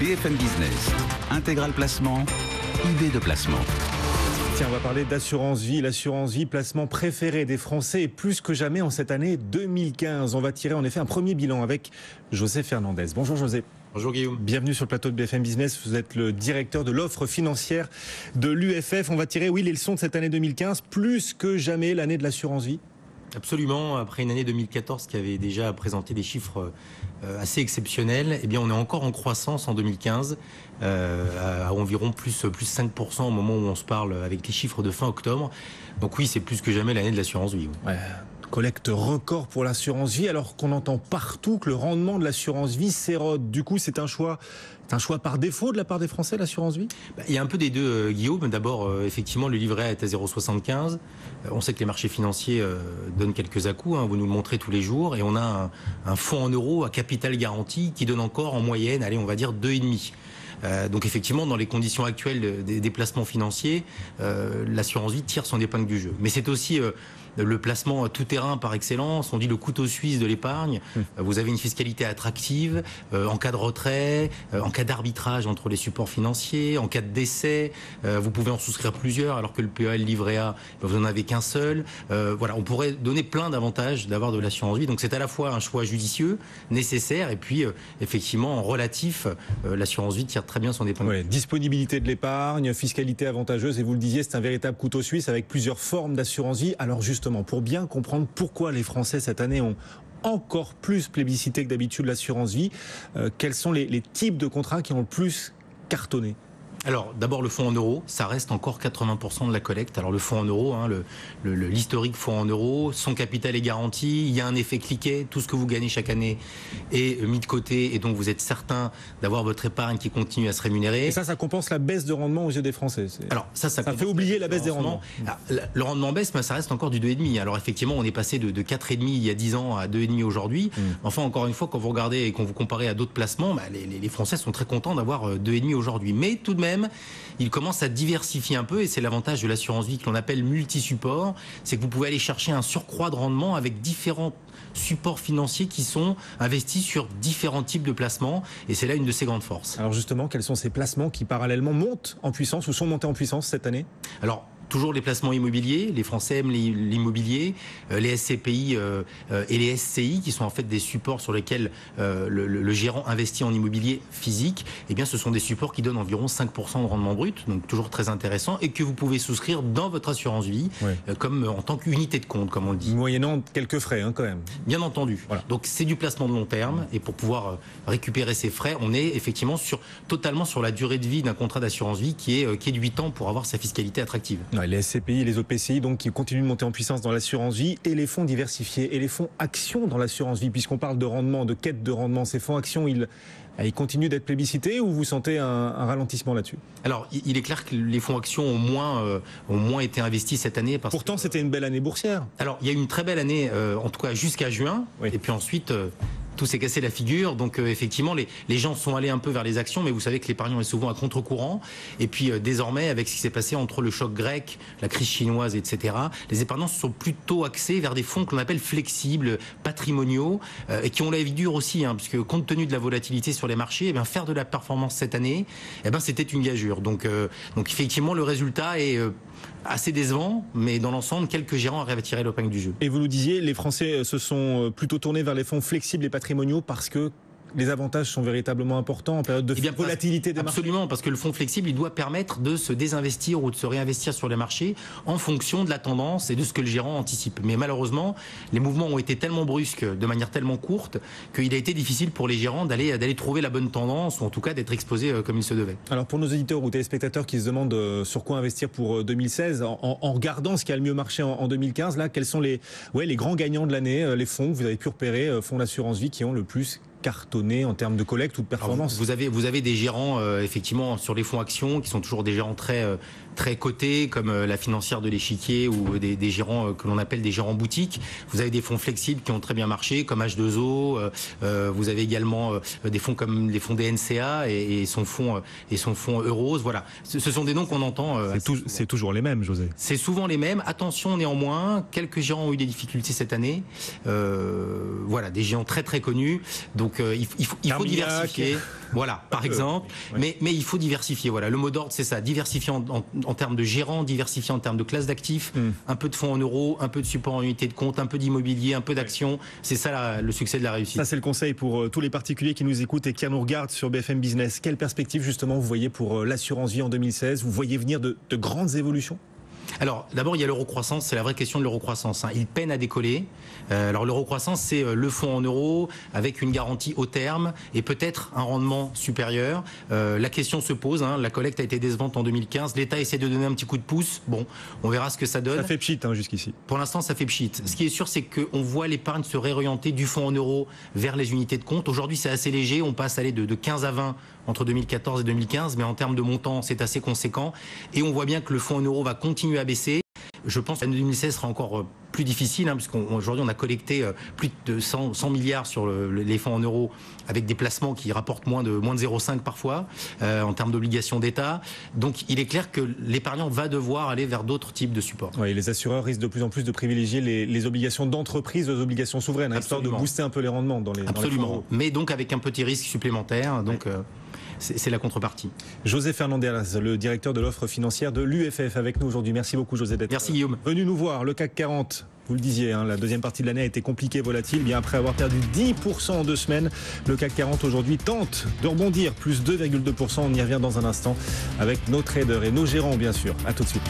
BFM Business, Intégral Placement, idée de placement. Tiens, on va parler d'assurance vie. L'assurance vie, placement préféré des Français, et plus que jamais en cette année 2015. On va tirer en effet un premier bilan avec José Fernandez. Bonjour José. Bonjour Guillaume. Bienvenue sur le plateau de BFM Business. Vous êtes le directeur de l'offre financière de l'UFF. On va tirer, oui, les leçons de cette année 2015, plus que jamais l'année de l'assurance vie. Absolument. Après une année 2014 qui avait déjà présenté des chiffres assez exceptionnels, eh bien on est encore en croissance en 2015, à environ plus 5% au moment où on se parle avec les chiffres de fin octobre. Donc oui, c'est plus que jamais l'année de l'assurance vie. Oui. Ouais. Collecte record pour l'assurance vie, alors qu'on entend partout que le rendement de l'assurance vie s'érode. Du coup, c'est un choix par défaut de la part des Français, l'assurance vie ? Il y a un peu des deux, Guillaume. D'abord, effectivement, le livret A est à 0,75. On sait que les marchés financiers donnent quelques à-coups, vous nous le montrez tous les jours. Et on a un fonds en euros à capital garanti qui donne encore en moyenne, allez, on va dire 2,5. Donc effectivement, dans les conditions actuelles des placements financiers, l'assurance vie tire son épingle du jeu. Mais c'est aussi le placement tout terrain par excellence. On dit le couteau suisse de l'épargne. Vous avez une fiscalité attractive en cas de retrait, en cas d'arbitrage entre les supports financiers, en cas de décès. Vous pouvez en souscrire plusieurs, alors que le PEA, le livret A, vous n'en avez qu'un seul. Voilà, on pourrait donner plein d'avantages d'avoir de l'assurance vie. Donc c'est à la fois un choix judicieux, nécessaire, et puis effectivement en relatif, l'assurance vie tire très bien son épingle. Ouais, disponibilité de l'épargne, fiscalité avantageuse, et vous le disiez, c'est un véritable couteau suisse avec plusieurs formes d'assurance vie. Alors justement, pour bien comprendre pourquoi les Français cette année ont encore plus plébiscité que d'habitude l'assurance vie, quels sont les types de contrats qui ont le plus cartonné ? Alors, d'abord, le fonds en euros, ça reste encore 80% de la collecte. Alors, le fonds en euros, l'historique fonds en euros, son capital est garanti, il y a un effet cliquet, tout ce que vous gagnez chaque année est mis de côté, et donc vous êtes certain d'avoir votre épargne qui continue à se rémunérer. Et ça compense la baisse de rendement aux yeux des Français. Alors, ça fait oublier la baisse des rendements. Alors, le rendement baisse, mais ça reste encore du 2,5. Alors, effectivement, on est passé de 4,5 il y a 10 ans à 2,5 aujourd'hui. Enfin, encore une fois, quand vous regardez et quand vous comparez à d'autres placements, les Français sont très contents d'avoir 2,5 aujourd'hui. Mais tout de même, il commence à diversifier un peu, et c'est l'avantage de l'assurance vie que l'on appelle multi-support, c'est que vous pouvez aller chercher un surcroît de rendement avec différents supports financiers qui sont investis sur différents types de placements, et c'est là une de ses grandes forces. Alors justement, quels sont ces placements qui parallèlement montent en puissance ou sont montés en puissance cette année ? Alors, toujours les placements immobiliers, les Français aiment l'immobilier, les SCPI et les SCI, qui sont en fait des supports sur lesquels le gérant investit en immobilier physique. Eh bien, ce sont des supports qui donnent environ 5% de rendement brut, donc toujours très intéressant, et que vous pouvez souscrire dans votre assurance vie, comme en tant qu'unité de compte, comme on le dit. Moyennant quelques frais, quand même. Bien entendu. Voilà. Donc c'est du placement de long terme, et pour pouvoir récupérer ces frais, on est effectivement totalement sur la durée de vie d'un contrat d'assurance vie qui est de 8 ans pour avoir sa fiscalité attractive. Les SCPI et les OPCI donc, qui continuent de monter en puissance dans l'assurance vie, et les fonds diversifiés et les fonds actions dans l'assurance vie, puisqu'on parle de rendement, de quête de rendement. Ces fonds actions, ils continuent d'être plébiscités, ou vous sentez un ralentissement là-dessus ? Alors, il est clair que les fonds actions ont moins été investis cette année. Pourtant, c'était une belle année boursière. Alors, il y a eu une très belle année, en tout cas jusqu'à juin, et puis ensuite... tout s'est cassé la figure, donc effectivement les gens sont allés un peu vers les actions, mais vous savez que l'épargnant est souvent à contre-courant, et puis désormais avec ce qui s'est passé entre le choc grec, la crise chinoise, etc., les épargnants se sont plutôt axés vers des fonds que l'on appelle flexibles, patrimoniaux, et qui ont la vie dure aussi, puisque compte tenu de la volatilité sur les marchés, faire de la performance cette année, c'était une gageure. Donc effectivement le résultat est assez décevant, mais dans l'ensemble, quelques gérants arrivent à tirer l'épingle du jeu. Et vous nous disiez, les Français se sont plutôt tournés vers les fonds flexibles et patrimoniaux parce que les avantages sont véritablement importants en période de volatilité des marchés. Absolument, parce que le fonds flexible, il doit permettre de se désinvestir ou de se réinvestir sur les marchés en fonction de la tendance et de ce que le gérant anticipe. Mais malheureusement, les mouvements ont été tellement brusques, de manière tellement courte, qu'il a été difficile pour les gérants d'aller trouver la bonne tendance, ou en tout cas d'être exposés comme il se devait. Alors pour nos auditeurs ou téléspectateurs qui se demandent sur quoi investir pour 2016, en regardant ce qui a le mieux marché en 2015, là, quels sont les grands gagnants de l'année, les fonds que vous avez pu repérer, fonds d'assurance vie, qui ont le plus cartonné en termes de collecte ou de performance? Alors vous avez des gérants effectivement sur les fonds actions qui sont toujours des gérants très cotés, comme la financière de l'Échiquier, ou des gérants que l'on appelle des gérants boutiques. Vous avez des fonds flexibles qui ont très bien marché, comme H2O. Vous avez également des fonds comme les fonds DNCA et son fonds Euros. Voilà, ce sont des noms qu'on entend. C'est toujours les mêmes, José. C'est souvent les mêmes. Attention néanmoins, quelques gérants ont eu des difficultés cette année. Voilà, des géants très très connus. Donc Donc il faut diversifier. Voilà, par exemple. Oui. Mais il faut diversifier. Voilà, le mot d'ordre, c'est ça. Diversifier en termes de gérants, diversifier en termes de classe d'actifs, un peu de fonds en euros, un peu de support en unité de compte, un peu d'immobilier, un peu d'actions. C'est ça le succès de la réussite. Ça, c'est le conseil pour tous les particuliers qui nous écoutent et qui nous regardent sur BFM Business. Quelle perspective, justement, vous voyez pour l'assurance vie en 2016 ? Vous voyez venir de grandes évolutions ? Alors, d'abord, il y a l'euro-croissance, c'est la vraie question de l'euro-croissance. Il peine à décoller. Alors, l'euro-croissance, c'est le fonds en euros avec une garantie au terme et peut-être un rendement supérieur. La question se pose, la collecte a été décevante en 2015. L'État essaie de donner un petit coup de pouce. Bon, on verra ce que ça donne. Ça fait pchit jusqu'ici. Pour l'instant, ça fait pchit. Ce qui est sûr, c'est qu'on voit l'épargne se réorienter du fonds en euros vers les unités de compte. Aujourd'hui, c'est assez léger. On passe de 15 à 20 entre 2014 et 2015, mais en termes de montant, c'est assez conséquent. Et on voit bien que le fonds en euros va continuer à baisser. Je pense que l'année 2016 sera encore plus difficile, puisqu'aujourd'hui on a collecté plus de 100 milliards sur les fonds en euros avec des placements qui rapportent moins de 0,5 parfois en termes d'obligations d'État. Donc il est clair que l'épargnant va devoir aller vers d'autres types de supports. Oui, les assureurs risquent de plus en plus de privilégier les obligations d'entreprise aux obligations souveraines, histoire de booster un peu les rendements dans les Absolument. Dans les fonds. Mais donc avec un petit risque supplémentaire. Donc c'est la contrepartie. José Fernandez, le directeur de l'offre financière de l'UFF, avec nous aujourd'hui. Merci beaucoup, José, d'être venu nous voir. Le CAC 40, vous le disiez, la deuxième partie de l'année a été compliquée, volatile. Bien après avoir perdu 10% en 2 semaines, le CAC 40 aujourd'hui tente de rebondir, plus 2,2%. On y revient dans un instant avec nos traders et nos gérants, bien sûr. À tout de suite.